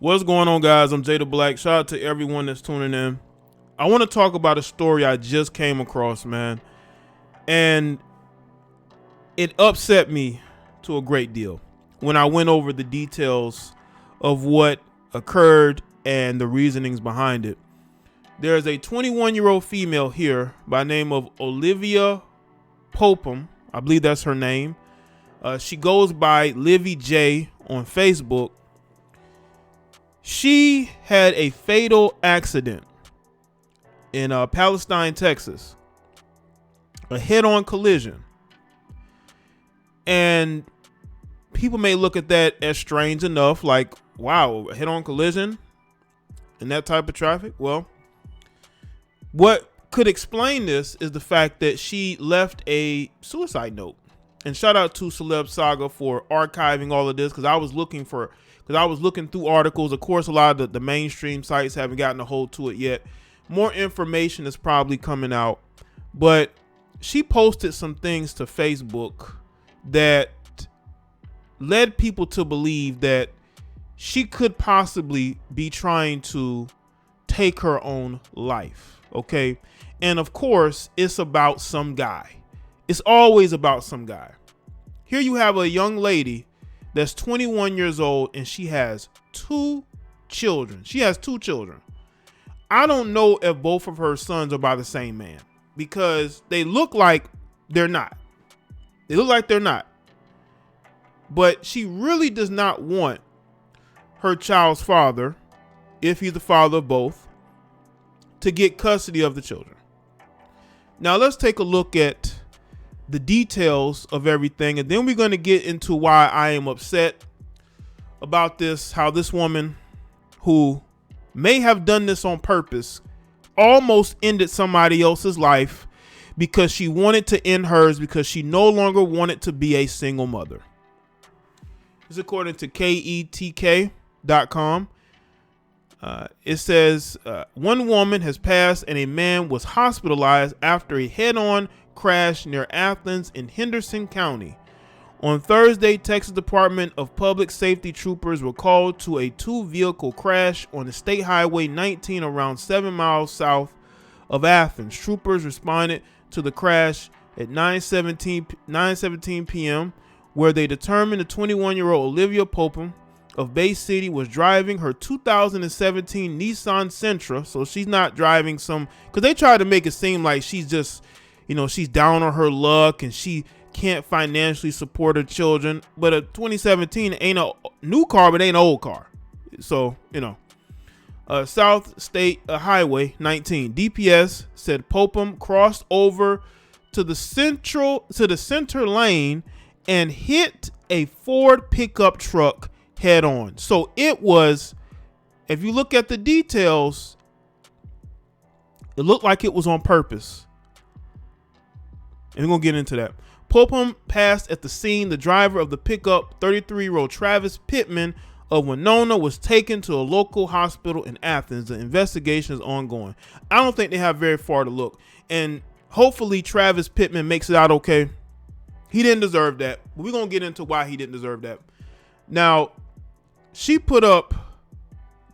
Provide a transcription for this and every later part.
What's going on, guys? I'm Jay the Black. Shout out to everyone that's tuning in. I want to talk about a story I just came across, man. And it upset me to a great deal when I went over the details of what occurred and the reasonings behind it. There's a 21-year-old female here by the name of Olivia Popham. I believe that's her name. She goes by LlFE Jaye on Facebook. She had a fatal accident in Palestine, Texas, a head-on collision. And people may look at that as strange enough, like, wow, a head-on collision in that type of traffic. Well, what could explain this is the fact that she left a suicide note. And shout out to Celeb Saga for archiving all of this, because I was looking through articles. Of course, a lot of the mainstream sites haven't gotten a hold to it yet. More information is probably coming out. But she posted some things to Facebook that led people to believe that she could possibly be trying to take her own life. Okay. And of course, it's about some guy. It's always about some guy. Here you have a young lady that's 21 years old and she has two children. I don't know if both of her sons are by the same man, because they look like they're not. But she really does not want her child's father, if he's the father of both, to get custody of the children. Now let's take a look at the details of everything, and then we're going to get into why I am upset about this, how this woman, who may have done this on purpose, almost ended somebody else's life because she wanted to end hers, because she no longer wanted to be a single mother. This is according to KETK.com. It says one woman has passed and a man was hospitalized after a head-on crash near Athens in Henderson County. On Thursday, Texas Department of Public Safety troopers were called to a two-vehicle crash on the State Highway 19 around 7 miles south of Athens. Troopers responded to the crash at 9:17 p.m., where they determined the 21-year-old Olivia Popham of Bay City was driving her 2017 Nissan Sentra. So she's not driving because they tried to make it seem like she's just, she's down on her luck and she can't financially support her children. But a 2017 ain't a new car, but ain't an old car. So, South State Highway 19. DPS said Popham crossed over to the center lane and hit a Ford pickup truck head on. So it was, if you look at the details, it looked like it was on purpose. And we're going to get into that. Popham passed at the scene. The driver of the pickup, 33-year-old Travis Pittman of Winona, was taken to a local hospital in Athens. The investigation is ongoing. I don't think they have very far to look. And hopefully Travis Pittman makes it out okay. He didn't deserve that. But we're going to get into why he didn't deserve that. Now, she put up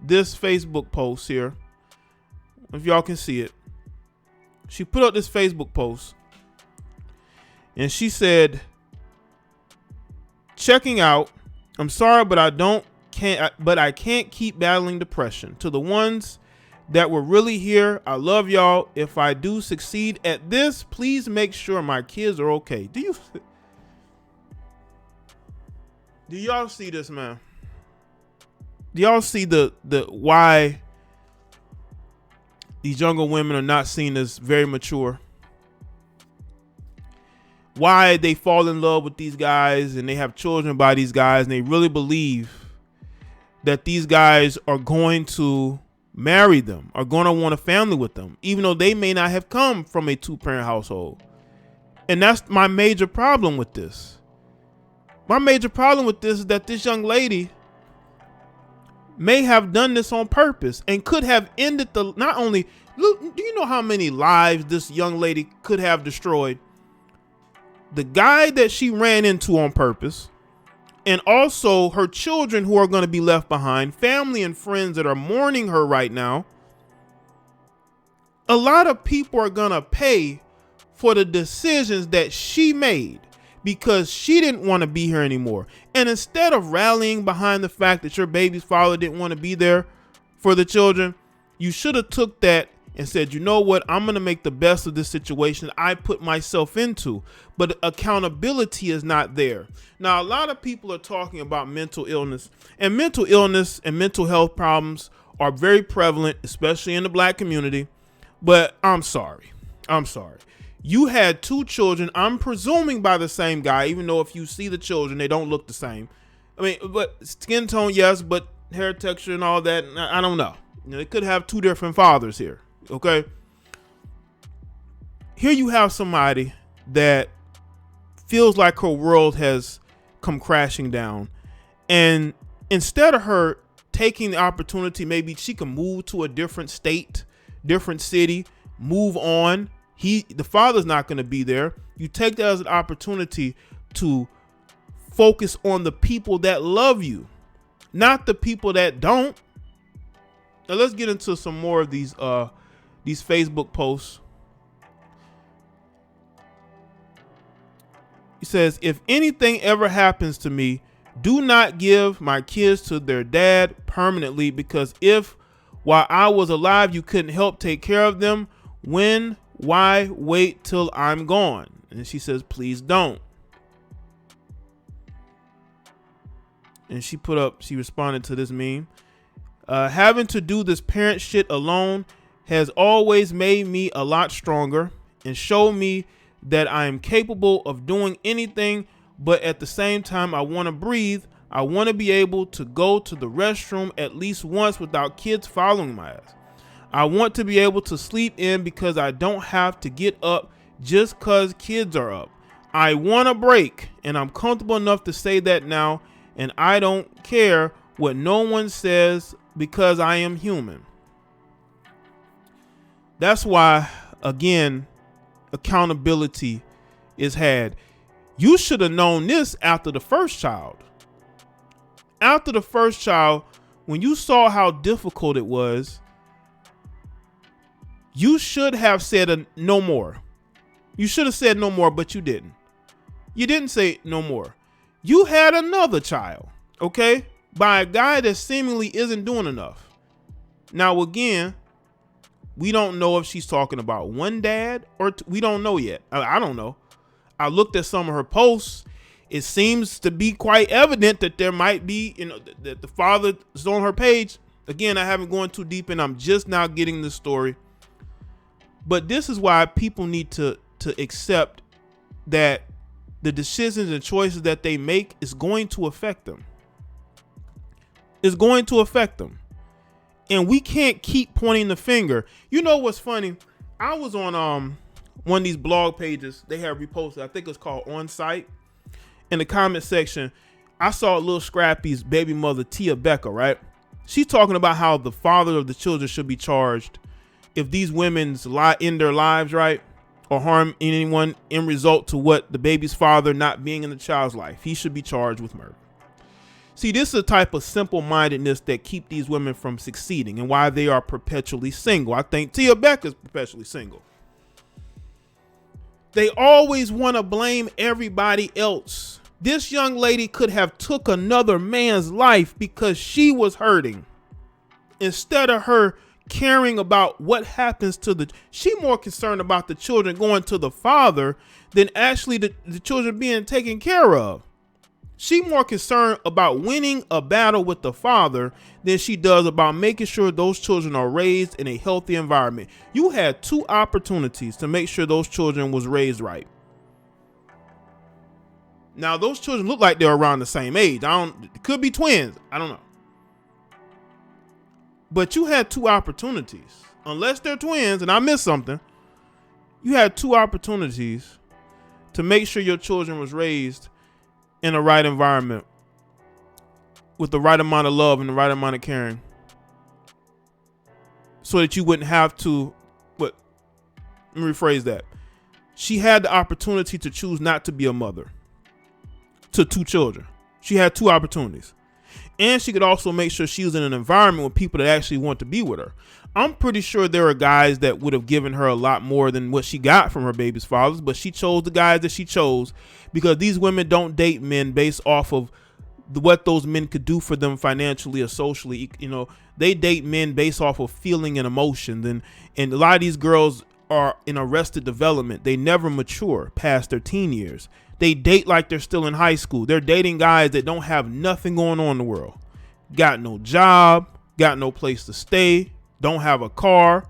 this Facebook post here. If y'all can see it. She put up this Facebook post. And she said, checking out, I'm sorry, but I can't keep battling depression. To the ones that were really here, I love y'all. If I do succeed at this, please make sure my kids are okay. Do y'all see this, man? Do y'all see the why these younger women are not seen as very mature? Why they fall in love with these guys and they have children by these guys, and they really believe that these guys are going to marry them, are going to want a family with them, even though they may not have come from a two-parent household. And that's my major problem with this. My major problem with this is that this young lady may have done this on purpose and could have ended not only, do you know how many lives this young lady could have destroyed? The guy that she ran into on purpose, And also her children who are going to be left behind, family and friends that are mourning her right now. A lot of people are going to pay for the decisions that she made because she didn't want to be here anymore. And instead of rallying behind the fact that your baby's father didn't want to be there for the children, you should have took that and said, you know what, I'm going to make the best of this situation I put myself into. But accountability is not there. Now, a lot of people are talking about mental illness and mental health problems are very prevalent, especially in the Black community. But I'm sorry. You had 2 children, I'm presuming by the same guy, even though if you see the children, they don't look the same. I mean, but skin tone, yes, but hair texture and all that, I don't know. They could have 2 different fathers here, okay? Here you have somebody that feels like her world has come crashing down. And instead of her taking the opportunity, maybe she can move to a different state, different city, move on. The father's not going to be there. You take that as an opportunity to focus on the people that love you, not the people that don't. Now let's get into some more of these Facebook posts. He says, if anything ever happens to me, do not give my kids to their dad permanently, because if while I was alive you couldn't help take care of them, why wait till I'm gone? And she says, please don't. And she responded to this meme. Having to do this parent shit alone has always made me a lot stronger and showed me that I am capable of doing anything, but at the same time, I want to breathe. I want to be able to go to the restroom at least once without kids following my ass. I want to be able to sleep in because I don't have to get up just because kids are up. I want a break, and I'm comfortable enough to say that now, and I don't care what no one says because I am human. That's why, again, accountability is had. You should have known this after the first child. After the first child, when you saw how difficult it was, you should have said no more. You should have said no more, but you didn't. You didn't say no more. You had another child, okay, by a guy that seemingly isn't doing enough. Now, again, we don't know if she's talking about one dad or we don't know yet. I don't know. I looked at some of her posts. It seems to be quite evident that there might be, that the father is on her page. Again, I haven't gone too deep and I'm just now getting the story. But this is why people need to accept that the decisions and choices that they make is going to affect them. It's going to affect them. And we can't keep pointing the finger. You know what's funny? I was on one of these blog pages they have reposted. I think it's called On Site. In the comment section, I saw Lil Scrappy's baby mother, Tia Becca, right? She's talking about how the father of the children should be charged if these women's end their lives, right? Or harm anyone in result to what the baby's father not being in the child's life. He should be charged with murder. See, this is a type of simple-mindedness that keep these women from succeeding and why they are perpetually single. I think Tia Becca's perpetually single. They always want to blame everybody else. This young lady could have took another man's life because she was hurting. Instead of her caring about what happens to she more concerned about the children going to the father than actually the children being taken care of. She more concerned about winning a battle with the father than she does about making sure those children are raised in a healthy environment. You had 2 opportunities to make sure those children was raised right. Now, those children look like they're around the same age. It could be twins. I don't know. But you had 2 opportunities. Unless they're twins and I missed something, you had 2 opportunities to make sure your children was raised in the right environment with the right amount of love and the right amount of caring, so that you wouldn't have to, let me rephrase that. She had the opportunity to choose not to be a mother to 2 children. She had two opportunities. And she could also make sure she was in an environment with people that actually want to be with her. I'm pretty sure there are guys that would have given her a lot more than what she got from her baby's fathers, but she chose the guys that she chose because these women don't date men based off of what those men could do for them financially or socially. You know, they date men based off of feeling and emotions. And a lot of these girls are in arrested development. They never mature past their teen years. They date like they're still in high school. They're dating guys that don't have nothing going on in the world. Got no job, got no place to stay, don't have a car.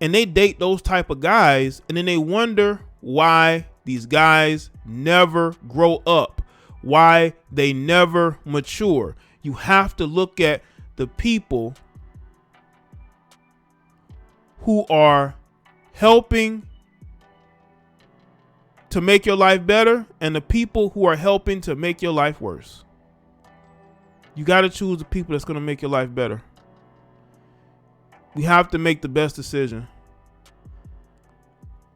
And they date those type of guys, and then they wonder why these guys never grow up, why they never mature. You have to look at the people who are helping to make your life better and the people who are helping to make your life worse. You got to choose the people that's going to make your life better. We have to make the best decision.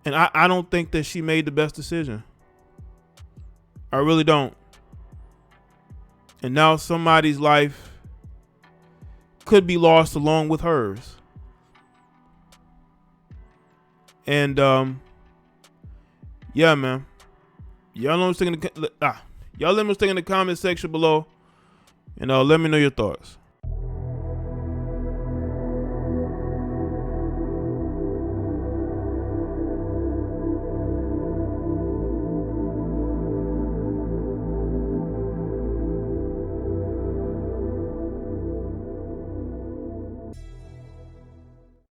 And I don't think that she made the best decision. I really don't. And now somebody's life could be lost along with hers. And yeah, man. Y'all know what's thinking. Y'all let me know in the comment section below, and let me know your thoughts.